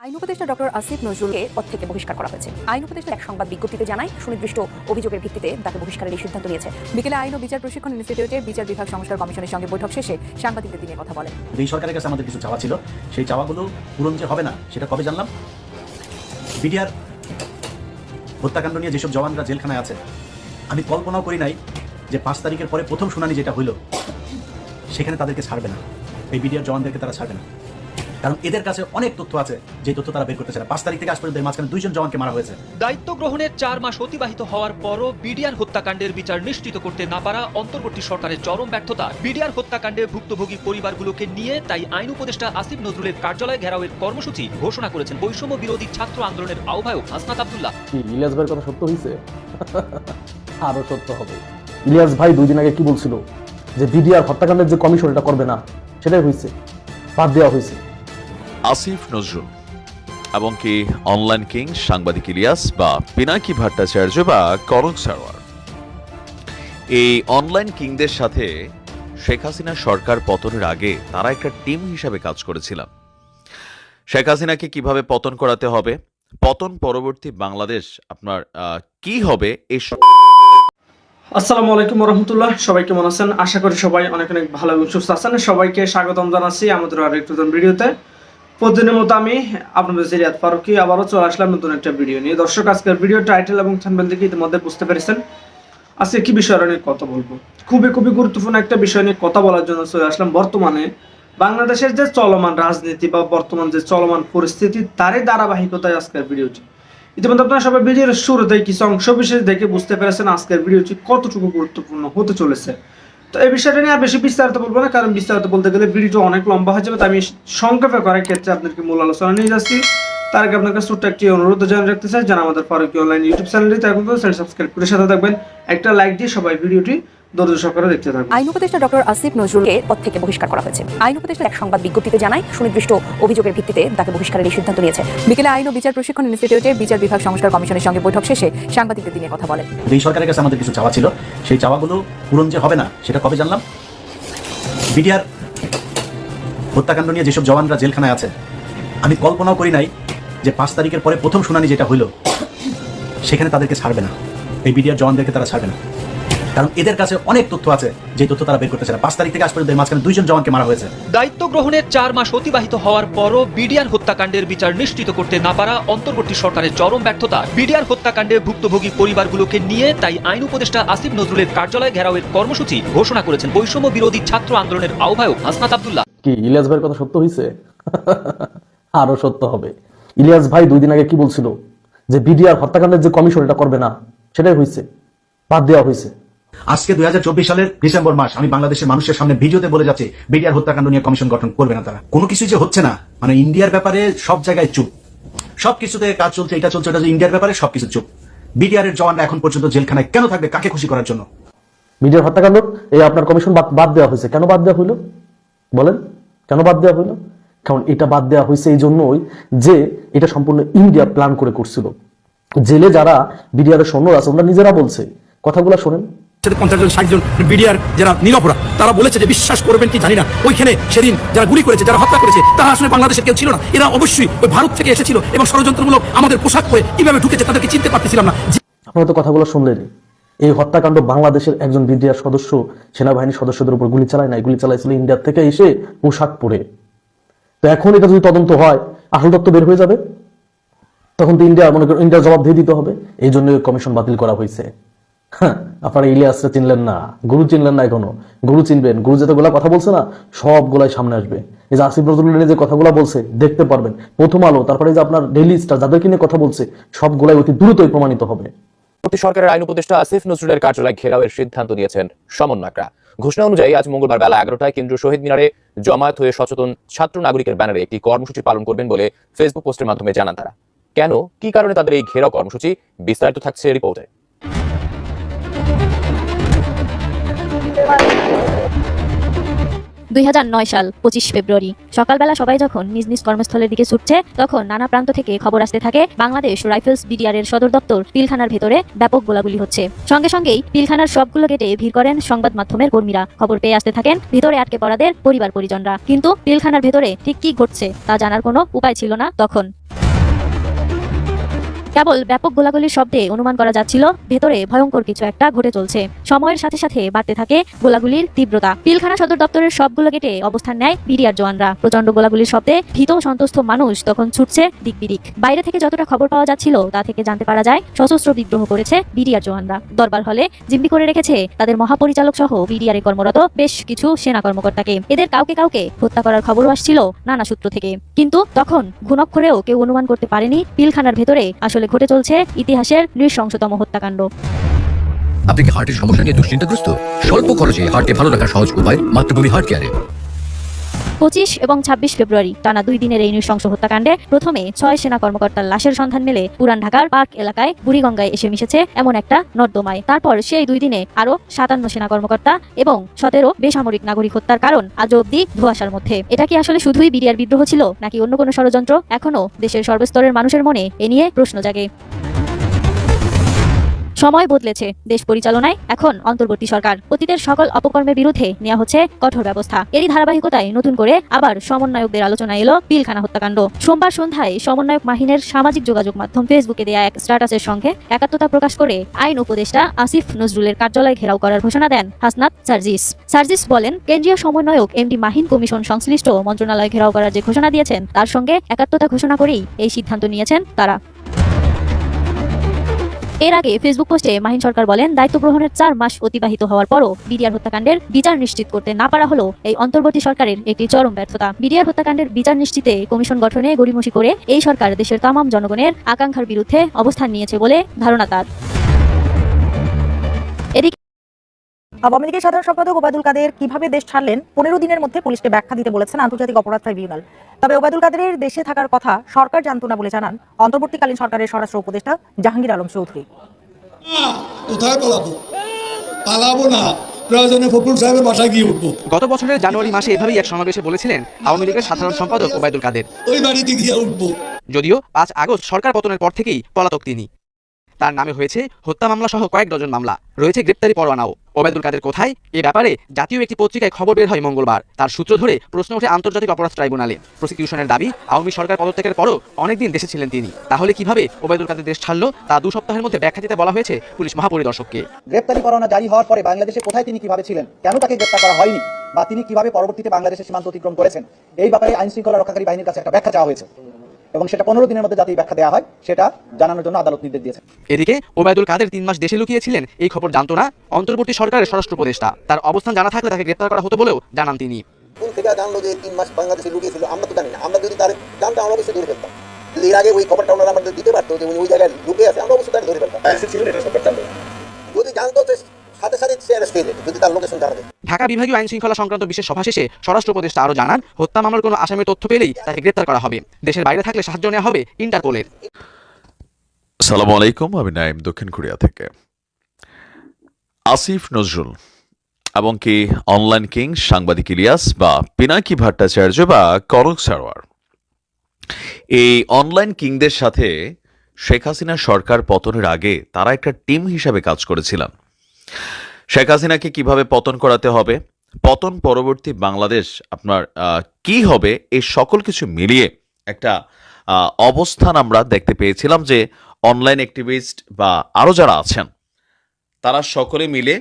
আইন উপদেষ্টা ডক্টর আসিফ নজরুলকে পদ থেকে বহিষ্কার করা হয়েছে। আইন উপদেষ্টা এক সংবাদ বিজ্ঞপ্তিতে জানায়, সুনির্দিষ্ট অভিযোগের ভিত্তিতে তাকে বহিষ্কারের এই সিদ্ধান্ত নিয়েছে। বিকেলে আইন ও বিচার প্রশিক্ষণ ইনস্টিটিউটের বিচার বিভাগ সংস্কার কমিশনের সঙ্গে বৈঠক শেষে সাংবাদিকদের দিনে কথা বলেন। এই সরকারের কাছে আমাদের কিছু চাওয়া ছিল, সেই চাওয়াগুলো পূরণ যে হবে না সেটা কবে জানলাম? বিডিআর হত্যাকাণ্ড নিয়ে যেসব জওয়ানরা জেলখানায় আছে, আমি কল্পনাও করি নাই যে 5 তারিখের পরে প্রথম শুনানি যেটা হইল সেখানে তাদেরকে ছাড়বে না, এই বিডিআর জওয়ানদেরকে তারা ছাড়বে না। কারণ এদের কাছে অনেক তথ্য আছে, যে তথ্য তারা বের করতে চায়। 5 তারিখ থেকে আজ পর্যন্ত মাঝখানে 2 জন জওয়ানকে মারা হয়েছে। দায়িত্ব গ্রহণের 4 মাস অতিবাহিত হওয়ার পরও বিডিআর হত্যাকাণ্ডের বিচার নিশ্চিত করতে না পারা অন্তর্বর্তী সরকারের চরম ব্যর্থতা। বিডিআর হত্যাকাণ্ডে ভুক্তভোগী পরিবারগুলোকে নিয়ে তাই আইন উপদেষ্টা আসিফ নজরুলের কার্যালয় ঘেরাওয়ের কর্মসূচি ঘোষণা করেছেন বৈষম্য বিরোধী ছাত্র আন্দোলনের আহ্বায়ক হাসনাত আব্দুল্লাহ। ইলিয়াস ভাইয়ের কথা সত্য হয়েছে, আরো সত্য হবে। ইলিয়াস ভাই 2 দিন আগে কি বলছিল যে বিডিআর হত্যাকাণ্ডের যে কমিশন এটা করবে না, সেটাই হয়েছে, বাদ দেওয়া হয়েছে। আসিফ নজরুল এবং কি অনলাইন কিং সাংবাদিক ইলিয়াস বা পিনাকি ভট্টাচার্য বা কনক সারওয়ার, এই অনলাইন কিংদের সাথে শেখ হাসিনা সরকার পতনের আগে তারা একটা টিম হিসাবে কাজ করেছিলাম। শেখ হাসিনাকে কিভাবে পতন করাতে হবে, পতন পরবর্তী বাংলাদেশ আপনার কি হবে, এই আসসালামু আলাইকুম রহমতুল্লাহ। সবাই কেমন আছেন? আশা করি সবাই অনেক অনেক ভালো এবং সুস্থ আছেন। সবাইকে স্বাগতম জানাচ্ছি আমাদের আরেকটি নতুন ভিডিওতে। প্রতিদিনের মতো আমি আপনাদের জিরিয়াত ফারুকি আবারও চলে আসলাম নতুন একটা ভিডিও নিয়ে। দর্শক, আজকের ভিডিও টাইটেল এবং থাম্বনেল দেখে ইতিমধ্যে বুঝতে পেরেছেন আজকে কি বিষয় নিয়ে কথা বলবো। খুবই গুরুত্বপূর্ণ একটা বিষয় নিয়ে কথা বলার জন্য চলে আসলাম। বর্তমানে বাংলাদেশের যে চলমান রাজনীতি বা বর্তমান যে চলমান পরিস্থিতি, তারই ধারাবাহিকতায় আজকের ভিডিওটি। ইতিমধ্যে আপনারা সবাই ভিডিওর শুরুতেই কিছু অংশ বিশেষ দেখে বুঝতে পেরেছেন আজকের ভিডিওটি কতটুকু গুরুত্বপূর্ণ হতে চলেছে। তো এই বিষয়টা নিয়ে আর বেশি বিস্তারিত বলবো না, কারণ বিস্তারিত বলতে গেলে ভিডিওটা অনেক লম্বা হয়ে যাবে। তাই আমি সংক্ষেপে করার ক্ষেত্রে আপনাদেরকে মূল আলোচনা নিয়ে যাচ্ছি। তার আগে আপনার কাছে ছোট্ট একটি অনুরোধ জানিয়ে রাখতে চাই, যেন আমাদের ফারুকি অনলাইন ইউটিউব চ্যানেলটি তাই এখন সাবস্ক্রাইব করে সাথে থাকবেন, একটা লাইক দিয়ে সবাই ভিডিওটি ধৈর্য সহকারে দেখতে থাকবেন। আইন উপদেষ্টা ডক্টর আসিফ নজরুলকে পদ থেকে বহিষ্কার করা হয়েছে। আইন উপদেষ্টা এক সংবাদ বিজ্ঞপ্তিতে জানায়, সুনির্দিষ্ট অভিযোগের ভিত্তিতে তাকে বহিষ্কারের এই সিদ্ধান্ত নিয়েছে। বিকেলে আইন ও বিচার প্রশিক্ষণ ইনস্টিটিউটের বিচার বিভাগ সংস্কার কমিশনের সঙ্গে বৈঠক শেষে সাংবাদিকদের দিনে কথা বলেন। এই সরকারের কাছে আমাদের কিছু চাওয়া ছিল, সেই চাওয়াগুলো পূরণ যে হবে না সেটা কবে জানলাম? বিডিআর হত্যাকাণ্ড নিয়ে যেসব জওয়ানরা জেলখানায় আছে, আমি কল্পনাও করি নাই যে 5 তারিখের পরে প্রথম শুনানি যেটা হইল সেখানে তাদেরকে ছাড়বে না, এই বিডিআর জওয়ানদেরকে তারা ছাড়বে না। কারণ এদের কাছে অনেক তথ্য আছে, যে তথ্য তারা বের করতে চায়। 5 তারিখ থেকে আজ পর্যন্ত মাঝখানে 2 জন জওয়ানকে মারা হয়েছে। দায়িত্ব গ্রহণের 4 মাস অতিবাহিত হওয়ার পরও বিডিআর হত্যাকাণ্ডের বিচার নিশ্চিত করতে না পারা অন্তর্বর্তী সরকারের চরম ব্যর্থতা। বিডিআর হত্যাকাণ্ডে ভুক্তভোগী পরিবারগুলোকে নিয়ে তাই আইন উপদেষ্টা আসিফ নজরুলের কার্যালয় ঘেরাওয়ের কর্মসূচি ঘোষণা করেছেন বৈষম্য বিরোধী ছাত্র আন্দোলনের আহ্বায়ক হাসনাত আব্দুল্লাহ। কি ইলিয়াস ভাইয়ের কথা সত্য হয়েছে, আরো সত্য হবে। ইলিয়াস ভাই 2 দিন আগে কি বলছিল যে বিডিআর হত্যাকাণ্ডের যে কমিশন এটা করবে না, সেটাই হয়েছে, বাদ দেওয়া হয়েছে। আজকে 2024 সালের ডিসেম্বর মাস, আমি বাংলাদেশের মানুষের সামনে ভিডিওতে বলে যাচ্ছি বিডিআর হত্যাকাণ্ড নিয়ে কমিশন গঠন করবে না তারা। কোনো কিছু যে হচ্ছে না, মানে ইন্ডিয়ার ব্যাপারে সব জায়গায় চুপ, সবকিছুতে কাজ চলছে, এটা চলছে, ওটা ইন্ডিয়ার ব্যাপারে সবকিছু চুপ। বিডিআর এর জওয়ানরা এখন পর্যন্ত জেলখানায় কেন থাকবে? কাকে খুশি করার জন্য? বিডিআর হত্যাকাণ্ড এই আপনার কমিশন বাদ দেওয়া হয়েছে। কেন বাদ দেওয়া হইলো বলেন? কেন বাদ দেওয়া হইলো? কারণ এটা বাদ দেওয়া হয়েছে এই জন্যই যে এটা সম্পূর্ণ ইন্ডিয়া প্ল্যান করে করছিল। জেলে যারা বিডিআর এর সৈন্য আছে, ওরা নিজেরা বলছে, কথাগুলো শোনেন। 50 জন 60 জন বিডিআর যারা নিরপরাধ, তারা বলেছে যে বিশ্বাস করবেন কি জানি না, ওইখানে সেদিন যারা গুলি করেছে, যারা হত্যা করেছে, তারা আসলে বাংলাদেশের কেউ ছিল না। এরা অবশ্যই ওই ভারত থেকে এসেছিল এবং ষড়যন্ত্রমূলক আমাদের পোশাক পরে কিভাবে ঢুকেছে তাদেরকে চিনতে পারতেছিলাম না। আপনারা তো কথাগুলো শুনলেনই। এই হত্যাকাণ্ড বাংলাদেশের একজন বিডিআর সদস্য সেনাবাহিনীর সদস্যদের উপর গুলি চালায় নাই, গুলি চালাইছিল ইন্ডিয়া থেকে এসে পোশাক পরে। তো এখন এটা যদি তদন্ত হয়, আসল তথ্য বের হয়ে যাবে, তখন তো ইন্ডিয়া মনে করেন ইন্ডিয়া জবাব দিয়ে দিতে হবে। এই জন্য কমিশন বাতিল করা হয়েছে। হ্যাঁ, আপনারা ইলিয়াসরা চিনলেন না, গুরু চিনলেন না, এখনো গুরু চিনবেন। গুরু যেগুলা কথা বলছে না, সবগুলাই সামনে আসবে। এই যে আসিফ নজরুল যে কথাগুলো বলছে দেখতে পারবেন প্রথম আলো, তারপরে যে আপনার ডেইলি স্টার যাদেরকে নিয়ে কথা বলছে, সবগুলাই অতি দ্রুতই প্রমাণিত হবে। সরকারের আইন উপদেষ্টা আসিফ নজরুলের কার্যালয় ঘেরাওয়ের সিদ্ধান্ত নিয়েছেন সমন্বয়করা। ঘোষণা অনুযায়ী আজ মঙ্গলবার বেলা 11টায় কেন্দ্রীয় শহীদ মিনারে জমায়েত হয়ে সচেতন ছাত্র নাগরিকের ব্যানারে একটি কর্মসূচি পালন করবেন বলে ফেসবুক পোস্টের মাধ্যমে জানান তারা। কেন, কি কারণে তাদের এই ঘেরাও কর্মসূচি, বিস্তারিত থাকছে রিপোর্টে। 2009 সাল 25 ফেব্রুয়ারি সকালবেলা সবাই যখন নিজ নিজ কর্মস্থলের দিকে ছুটছে, তখন নানা প্রান্ত থেকে খবর আসতে থাকে বাংলাদেশ রাইফেলস বিডিআর এর সদর দপ্তর পিলখানার ভেতরে ব্যাপক গোলাগুলি হচ্ছে। সঙ্গে সঙ্গেই পিলখানার সবগুলো গেটে ভিড় করেন সংবাদ মাধ্যমের কর্মীরা। খবর পেয়ে আসতে থাকেন ভিতরে আটকে পড়াদের পরিবার পরিজনরা। কিন্তু পিলখানার ভেতরে ঠিক কি ঘটছে তা জানার কোনো উপায় ছিল না তখন। কেবল ব্যাপক গোলাগুলির শব্দে অনুমান করা যাচ্ছিল ভেতরে ভয়ঙ্কর কিছু একটা ঘটে চলছে। সময়ের সাথে সাথে বাড়তে থাকে গোলাগুলির তীব্রতা। পিলখানা সদর দপ্তরের সবগুলো গেটে অবস্থান নেয় বিডিআর জওয়ানরা। প্রচন্ড গোলাগুলির শব্দে ভীত সন্তুষ্ট মানুষ তখন ছুটছে দিক বিদিক। বাইরে থেকে যতটা খবর পাওয়া যাচ্ছিল তা থেকে জানতে পারা যায় সশস্ত্র বিদ্রোহ করেছে বিডিআর জওয়ানরা। দরবার হলে জিম্মি করে রেখেছে তাদের মহাপরিচালক সহ বিডিআর কর্মরত বেশ কিছু সেনা কর্মকর্তাকে। এদের কাউকে কাউকে হত্যা করার খবরও আসছিল নানা সূত্র থেকে। কিন্তু তখন ঘুণক্ষরেও কেউ অনুমান করতে পারেনি পিলখানার ভেতরে আসলে ঘটে চলছে ইতিহাসের নৃশংসতম হত্যাকাণ্ড। আপনি কি হার্টের সমস্যা নিয়ে দুশ্চিন্তাগ্রস্ত? স্বল্প খরচে হার্টকে ভালো রাখার সহজ উপায় মাতৃভূমি হার্ট কেয়ারে। 25 এবং 26 ফেব্রুয়ারি টানা 2 দিনের এই নৃশংস হত্যাকাণ্ডে প্রথমে 6 সেনা কর্মকর্তার লাশের সন্ধান মেলে পুরান ঢাকার পার্ক এলাকায় বুড়িগঙ্গায় এসে মিশেছে এমন একটা নর্দমায়। তারপর সেই 2 দিনে আরো 57 সেনা কর্মকর্তা এবং 17 বেসামরিক নাগরিক হত্যার কারণ আজও অব্দি ধোঁয়াশার মধ্যে। এটা কি আসলে শুধুই বিডিআর বিদ্রোহ ছিল নাকি অন্য কোনো ষড়যন্ত্র? এখনো দেশের সর্বস্তরের মানুষের মনে এ নিয়ে প্রশ্ন জাগে। সময় বদলেছে, দেশ পরিচালনায় এখন অন্তর্বর্তী সরকার। অতীতের সকল অপকর্মের বিরুদ্ধে নেওয়া হচ্ছে কঠোর ব্যবস্থা। এরই ধারাবাহিকতায় নতুন করে আবার সমন্বয়কদের আলোচনায় এলো পিলখানা হত্যাকাণ্ড। সোমবার সন্ধ্যায় সমন্বয়ক মাহিনের সামাজিক যোগাযোগ মাধ্যম ফেসবুকে দেয়া এক স্ট্যাটাসের সঙ্গে একাত্মতা প্রকাশ করে আইন উপদেষ্টা আসিফ নজরুলের কার্যালয় ঘেরাও করার ঘোষণা দেন হাসনাত সার্জিস। সার্জিস বলেন, কেন্দ্রীয় সমন্বয়ক এমডি মাহিন কমিশন সংশ্লিষ্ট মন্ত্রণালয় ঘেরাও করার যে ঘোষণা দিয়েছেন তার সঙ্গে একাত্মতা ঘোষণা করেই এই সিদ্ধান্ত নিয়েছেন তারা। এর আগে ফেসবুক পোস্টে মাহিন সরকার বলেন, দায়িত্ব গ্রহণের 4 মাস অতিবাহিত হওয়ার পরও বিডিআর হত্যাকাণ্ডের বিচার নিশ্চিত করতে না পারা হলো এই অন্তর্বর্তী সরকারের একটি চরম ব্যর্থতা। বিডিআর হত্যাকাণ্ডের বিচার নিশ্চিতে কমিশন গঠনে গড়িমসি করে এই সরকার দেশের তামাম জনগণের আকাঙ্ক্ষার বিরুদ্ধে অবস্থান নিয়েছে বলে ধারণা তার। এদিকে আওয়ামী লীগের সাধারণ সম্পাদক ওবায়দুল কাদের কিভাবে দেশ ছাড়লেন 15 দিনের মধ্যে পুলিশকে ব্যাখ্যা দিতে বলেছেন আন্তর্জাতিক অপরাধ ট্রাইব্যুনাল। তবে ওবায়দুল কাদেরের দেশে থাকার কথা সরকার জানতো না বলে জানান অন্তর্বর্তীকালীন সরকারের স্বরাষ্ট্র উপদেষ্টা জাহাঙ্গীর আলম চৌধুরী। কোথায় পালাবো না, প্রয়োজনে ফখরুল সাহেবের বাসায় গিয়ে উঠবো। গত বছরের জানুয়ারি মাসে এভাবেই এক সমাবেশে বলেছিলেন আওয়ামী লীগের সাধারণ সম্পাদক ওবায়দুল কাদের। ওই বাড়িতে গিয়ে উঠবো। যদিও 5 আগস্ট সরকার পতনের পর থেকেই পলাতক তিনি। তার নামে হয়েছে হত্যা মামলা সহ কয়েক ডজন মামলা, রয়েছে গ্রেপ্তারি পরোয়ানাও। ওবায়দুল কাদের কোথায়, এ ব্যাপারে জাতীয় একটি পত্রিকায় খবর বের হয় মঙ্গলবার। তার সূত্র ধরে প্রশ্ন ওঠে আন্তর্জাতিক অপরাধ ট্রাইব্যুনালে। প্রসিকিউশনের দাবি, আওয়ামী সরকার পদত্যাগের পরও অনেকদিন দেশে ছিলেন তিনি। তাহলে কিভাবে ওবায়দুল কাদের দেশ ছাড়লো তা 2 সপ্তাহের মধ্যে ব্যাখ্যা দিতে বলা হয়েছে পুলিশ মহাপরিদর্শককে। গ্রেপ্তারি পরোয়ানা জারি হওয়ার পরে বাংলাদেশে কোথায় তিনি কিভাবে ছিলেন, কেন তাকে গ্রেপ্তার করা হয়নি, বা তিনি কিভাবে পরবর্তীতে বাংলাদেশের সীমান্ত অতিক্রম করেছেন, এই ব্যাপারে আইন শৃঙ্খলা রক্ষাকারী বাহিনীর কাছে একটা ব্যাখ্যা চাওয়া হয়েছে এবং সেটা 15 দিনের মধ্যে যাতে ব্যাখ্যা দেওয়া হয় সেটা জানানোর জন্য আদালত নির্দেশ দিয়েছে। এদিকে ওবায়দুল কাদের 3 মাস দেশে লুকিয়েছিলেন, এই খবর জানতো না অন্তর্বর্তী সরকারের স্বরাষ্ট্র উপদেষ্টা। তার অবস্থান জানা থাকলে তাকে গ্রেপ্তার করা হতো বলেও জানান তিনি। কোন থেকে জানলো যে 3 মাস বাংলাদেশে লুকিয়েছিল আমরা তো জানি না। আমরা যদি তার জানতাম আমরা অবশ্যই ধরে ফেলতাম। এর আগে ওই খবরটা ওনারা আমাদের দিতে পারতো যে উনি ওই জায়গায় লুকিয়ে আছে, আমরা অবশ্যই তাকে ধরে ফেলতাম। যদি জানতো সাথে সাথে সে অ্যারেস্ট হয়ে যেত যদি তার লোকেশন জানা যেত। ঢাকা বিভাগীয় আইন শৃঙ্খলা সংক্রান্ত বিশেষ সভা শেষে স্বরাষ্ট্র উপদেষ্টা আরও জানান, হত্যা মামলার কোনো আসামির তথ্য পেলেই তাকে গ্রেপ্তার করা হবে। দেশের বাইরে থাকলে সাহায্য নেওয়া হবে ইন্টারপোলের। আসসালামু আলাইকুম, আমি নাইম, দক্ষিণ কোরিয়া থেকে। আসিফ নজরুল এবং কি অনলাইন কিং সাংবাদিক ইলিয়াস বা পিনাকি ভট্টাচার্য বা কনক সারোয়ার, এই অনলাইন কিংদের সাথে শেখ হাসিনা সরকার পতনের আগে তারা একটা টিম হিসাবে কাজ করেছিলেন। শেখ হাসিনাকে কিভাবে পতন করাতে হবে, পতন পরবর্তী বাংলাদেশ আপনার কি হবে, এই সকল কিছু মিলিয়ে একটা অবস্থান আমরা দেখতে পেয়েছিলাম যে অনলাইন অ্যাক্টিভিস্ট বা আরও যারা আছেন তারা সকলে মিলে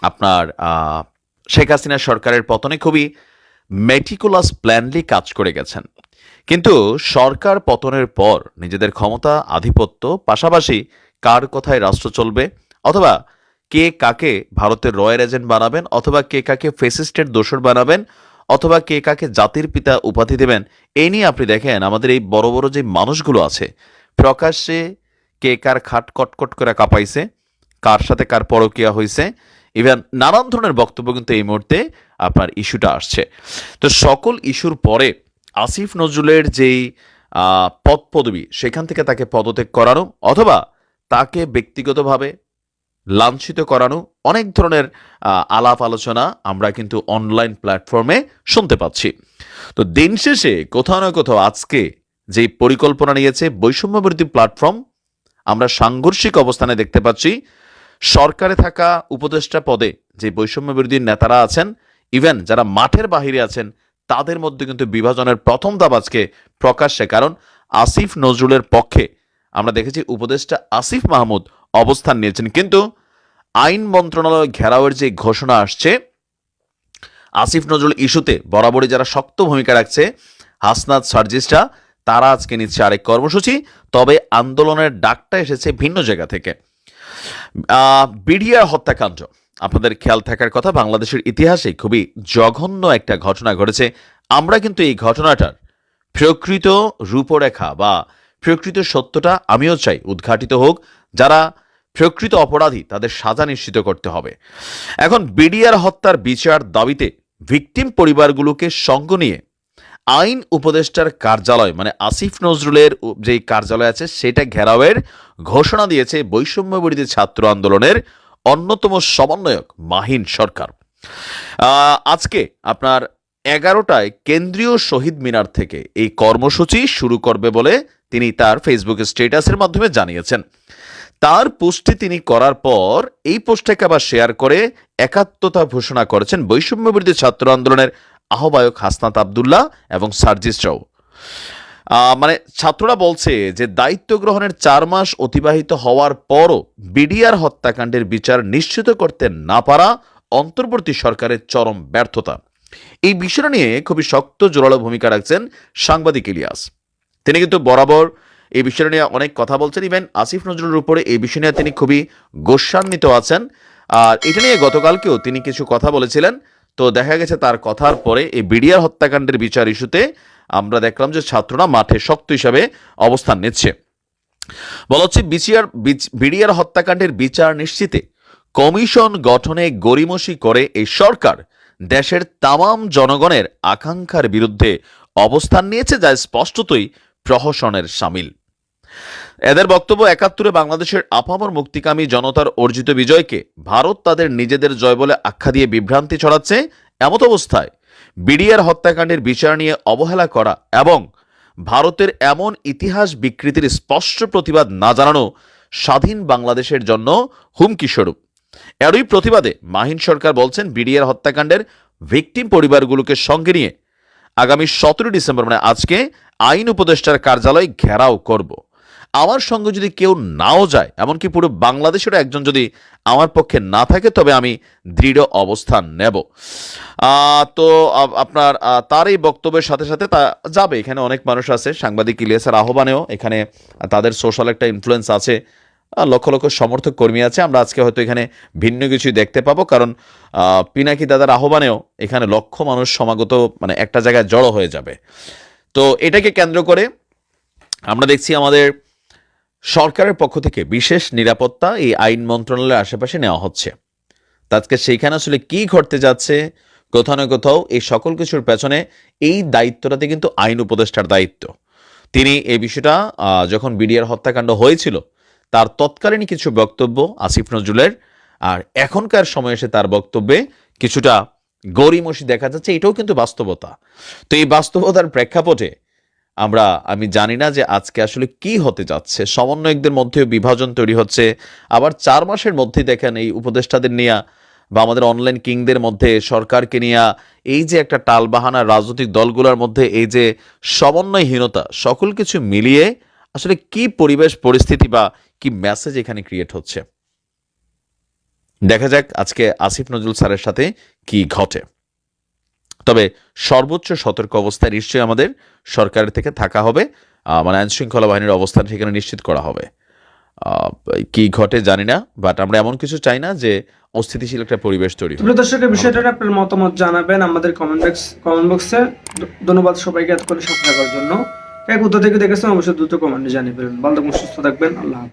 আপনার শেখ হাসিনা সরকারের পতনে খুবই মেটিকুলাস প্ল্যানলি কাজ করে গেছেন। কিন্তু সরকার পতনের পর নিজেদের ক্ষমতা, আধিপত্য, পাশাপাশি কার কথায় রাষ্ট্র চলবে, অথবা কে কাকে ভারতের রয়্যাল এজেন্ট বানাবেন, অথবা কে কাকে ফেসিস্টের দোসর বানাবেন, অথবা কে কাকে জাতির পিতা উপাধি দেবেন, এই নিয়ে আপনি দেখেন আমাদের এই বড় বড় যে মানুষগুলো আছে প্রকাশ্যে কে কার খাট কটকট করে কাঁপাইছে, কার সাথে কার পরকীয়া হয়েছে, ইভেন নানান ধরনের বক্তব্য কিন্তু এই মুহূর্তে আপনার ইস্যুটা আসছে। তো সকল ইস্যুর পরে আসিফ নজরুলের যেই পদ পদবি সেখান থেকে তাকে পদত্যাগ করানো অথবা তাকে ব্যক্তিগতভাবে লাঞ্ছিত করানো, অনেক ধরনের আলাপ আলোচনা আমরা কিন্তু অনলাইন প্ল্যাটফর্মে শুনতে পাচ্ছি। তো দিন শেষে কোথাও না কোথাও আজকে যে পরিকল্পনা নিয়েছে বৈষম্য বিরোধী প্ল্যাটফর্ম, আমরা সাংঘর্ষিক অবস্থানে দেখতে পাচ্ছি। সরকারে থাকা উপদেষ্টা পদে যে বৈষম্য বিরোধী নেতারা আছেন, ইভেন যারা মাঠের বাহিরে আছেন, তাদের মধ্যে কিন্তু বিভাজনের প্রথম দাব আজকে প্রকাশ্যে। কারণ আসিফ নজরুলের পক্ষে আমরা দেখেছি উপদেষ্টা আসিফ মাহমুদ অবস্থান নিয়েছেন, কিন্তু আইন মন্ত্রণালয় ঘেরাওয়ের যে ঘোষণা আসছে আসিফ নজরুল ইস্যুতে বরাবরই যারা শক্ত ভূমিকা রাখছে হাসনাত সার্জিসরা, তারা আজকে নিচ্ছে আরেক কর্মসূচি। তবে আন্দোলনের ডাকটা এসেছে ভিন্ন জায়গা থেকে। বিডিআর হত্যাকাণ্ড আপনাদের খেয়াল থাকার কথা, বাংলাদেশের ইতিহাসে খুবই জঘন্য একটা ঘটনা ঘটেছে। আমরা কিন্তু এই ঘটনাটার প্রকৃত রূপরেখা বা প্রকৃত সত্যটা আমিও চাই উদ্ঘাটিত হোক। যারা প্রকৃত অপরাধী তাদের সাজা নিশ্চিত করতে হবে। এখন বিডিআর হত্যার বিচার দাবিতে ভিকটিম পরিবারগুলোকে সঙ্গ নিয়ে আইন উপদেষ্টার কার্যালয় মানে আসিফ নজরুলের যে কার্যালয় আছে সেটা ঘেরাওয়ের ঘোষণা দিয়েছে বৈষম্য বিরোধী ছাত্র আন্দোলনের অন্যতম সমন্বয়ক মাহিন সরকার। আজকে আপনার 11টায় কেন্দ্রীয় শহীদ মিনার থেকে এই কর্মসূচি শুরু করবে বলে তিনি তার ফেসবুক স্ট্যাটাসের মাধ্যমে জানিয়েছেন। তার পোস্টটি তিনি করার পর এই পোস্টটাকে আবার শেয়ার করে একাত্মতা ঘোষণা করেছেন বৈষম্য বিরোধী ছাত্র আন্দোলনের আহ্বায়ক হাসনাত আব্দুল্লাহ এবং সার্জিসরাও। মানে ছাত্ররা বলছে যে দায়িত্ব গ্রহণের 4 মাস অতিবাহিত হওয়ার পরও বিডিআর হত্যাকাণ্ডের বিচার নিশ্চিত করতে না পারা অন্তর্বর্তী সরকারের চরম ব্যর্থতা। এই বিষয়টা নিয়ে খুবই শক্ত জোরালো ভূমিকা রাখছেন সাংবাদিক ইলিয়াস। তিনি কিন্তু বরাবর এই বিষয় নিয়ে অনেক কথা বলছেন। ইভেন আসিফ নজরুলের উপরে এই বিষয় নিয়ে তিনি খুবই গোস্বান্বিত আছেন। আর এটা নিয়ে গতকালকেও তিনি কিছু কথা বলেছিলেন। তো দেখা গেছে তার কথার পরে এই বিডিআর হত্যাকাণ্ডের বিচার ইস্যুতে আমরা দেখলাম যে ছাত্ররা মাঠে শক্ত হিসাবে অবস্থান নিচ্ছে। বলা হচ্ছে বিডিআর হত্যাকাণ্ডের বিচার নিশ্চিতে কমিশন গঠনে গড়িমসি করে এই সরকার দেশের তামাম জনগণের আকাঙ্ক্ষার বিরুদ্ধে অবস্থান নিয়েছে, যা স্পষ্টতই প্রহসনের শামিল। এদের বক্তব্য 71-এ বাংলাদেশের আপামর মুক্তিকামী জনতার অর্জিত বিজয়কে ভারত তাদের নিজেদের জয় বলে আখ্যা দিয়ে বিভ্রান্তি ছড়াচ্ছে। এমত অবস্থায় বিডিআর হত্যাকাণ্ডের বিচার নিয়ে অবহেলা করা এবং ভারতের এমন ইতিহাস বিকৃতির স্পষ্ট প্রতিবাদ না জানানো স্বাধীন বাংলাদেশের জন্য হুমকি স্বরূপ। এরই প্রতিবাদে মাহিন সরকার বলছেন বিডিআর হত্যাকাণ্ডের ভিকটিম পরিবারগুলোকে সঙ্গে নিয়ে আগামী 17 ডিসেম্বর মানে আজকে আইন উপদেষ্টার কার্যালয় ঘেরাও করব। আমার সঙ্গে যদি কেউ নাও যায়, এমনকি পুরো বাংলাদেশের একজন যদি আমার পক্ষে না থাকে, তবে আমি দৃঢ় অবস্থান নেব। তো আপনার তার এই বক্তব্যের সাথে সাথে তা যাবে, এখানে অনেক মানুষ আছে, সাংবাদিক ইলিয়াসের আহ্বানেও এখানে তাদের সোশ্যাল একটা ইনফ্লুয়েন্স আছে, লক্ষ লক্ষ সমর্থক কর্মী আছে। আমরা আজকে হয়তো এখানে ভিন্ন কিছুই দেখতে পাবো, কারণ পিনাকি দাদার আহ্বানেও এখানে লক্ষ মানুষ সমাগত মানে একটা জায়গায় জড়ো হয়ে যাবে। তো এটাকে কেন্দ্র করে আমরা দেখছি আমাদের সরকারের পক্ষ থেকে বিশেষ নিরাপত্তা এই আইন মন্ত্রণালয়ের আশেপাশে নেওয়া হচ্ছে। আজকে সেইখানে আসলে কি ঘটতে যাচ্ছে, কোথাও না কোথাও এই সকল কিছুর পেছনে এই দায়িত্বটাতে কিন্তু আইন উপদেষ্টার দায়িত্ব। তিনি এই বিষয়টা যখন বিডিআর হত্যাকাণ্ড হয়েছিল তার তৎকালীন কিছু বক্তব্য আসিফ নজরুলের, আর এখনকার সময়ে এসে তার বক্তব্যে কিছুটা গড়িমসি দেখা যাচ্ছে, এটাও কিন্তু বাস্তবতা। তো এই বাস্তবতার প্রেক্ষাপটে আমি জানি না যে আজকে আসলে কি হতে যাচ্ছে। সমন্বয়কদের মধ্যে বিভাজন তৈরি হচ্ছে, আবার 4 মাসের মধ্যে দেখেন এই উপদেষ্টাদের নিয়ে বা আমাদের অনলাইন কিংদের মধ্যে সরকারকে নিয়ে এই যে একটা টালবাহানা রাজনৈতিক দলগুলোর মধ্যে এই যে সমন্বয়হীনতা, সকল কিছু মিলিয়ে আসলে কি পরিবেশ পরিস্থিতি বা কি মেসেজ এখানে ক্রিয়েট হচ্ছে, দেখা যাক আজকে আসিফ নজরুল স্যারের সাথে কি ঘটে। তবে সর্বোচ্চ সতর্ক অবস্থায় নিশ্চয়ই আমাদের সরকারের থেকে থাকা হবে, মানে আইন শৃঙ্খলা বাহিনীর অবস্থান সেখানে নিশ্চিত করা হবে। কি ঘটে জানি না, বাট আমরা এমন কিছু চাই না যে অস্থিতিশীল একটা পরিবেশ তৈরি হবে। দর্শকের বিষয়টা আপনার মতামত জানাবেন আমাদের কমেন্ট বক্সে। ধন্যবাদ সবাইকে এতক্ষণ সাথে থাকার জন্য। কোথা থেকে দেখেছেন অবশ্যই দ্রুত কমেন্টে জানিয়ে ফেলবেন। ভালো থাকবেন, সুস্থ থাকবেন, আল্লাহ হাফেজ।